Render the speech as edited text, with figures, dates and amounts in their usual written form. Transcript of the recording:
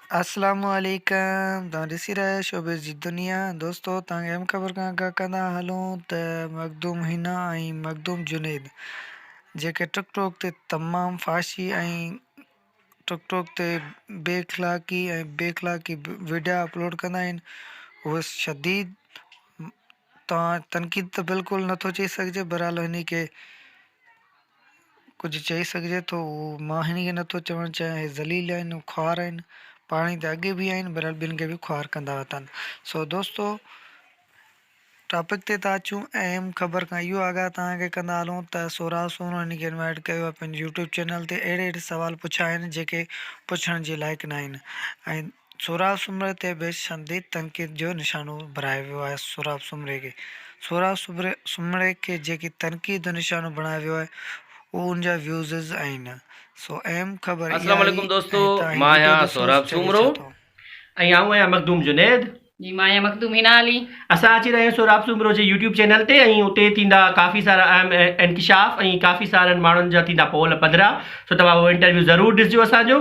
अस्सलामुअलैकुम तव्हां ॾिसी रहिया आहियो शोबिज़ जी दुनिया। दोस्तो तव्हांखे अहम ख़बर खां आगाह कंदा हलूं त मखदूम हिना ऐं मखदूम जुनैद जेके टिकटॉक ते तमामु फाशी ऐं टिकटॉक ते बेअखलाक़ी वीडियो अपलोड कंदा आहिनि। उहे शदीद तव्हां तनक़ीद त बिल्कुलु नथो चई सघिजे, बहरहाल हिन खे कुझु चई सघिजे थो। मां हिन खे नथो चवणु चाहियां हे ज़लील आहिनि, ख़्वार आहिनि, पाणी त अॻे बि आहिनि, बहरहाल ॿिनि खे बि ख़्वार कंदा वतन। सो दोस्तो टॉपिक ते था अचूं। अहम ख़बर खां इहो आगाह तव्हांखे कंदा हलूं त सोराब सूमरो हिन खे इनवाइट कयो आहे पंहिंजे यूट्यूब चैनल ते। अहिड़े सवाल पुछिया आहिनि जेके पुछण जे लाइक़ु न आहिनि ऐं सोराब सूमरे ते बि शदीद तनक़ीद जो निशानो बणायो वियो आहे। सोराब सूमरे खे जेकी तनक़ीद जो निशानो बणायो वियो आहे उहो उनजा व्यूज़ आहिनि। सो अहम ख़बर इहा अस्सलाम आई वालेकुम दोस्तों, ऐं तव्हां हीअ मां वीडियो आहियां ॾिसो सौरभ चवे सूमरो छा थो। ऐं आऊं आहियां मखदूम जुनैद। जी मां आहियां मखदूम हिना अली। असां अची रहिया आहियूं सौरभ सूमरो जे यूट्यूब चैनल ते ऐं उते थींदा काफ़ी सारा अहम इंकिशाफ ऐं काफ़ी सारनि माण्हुनि जा थींदा पोल पधरा। सो तव्हां उहो इंटरव्यू ज़रूरु ॾिसिजो असांजो।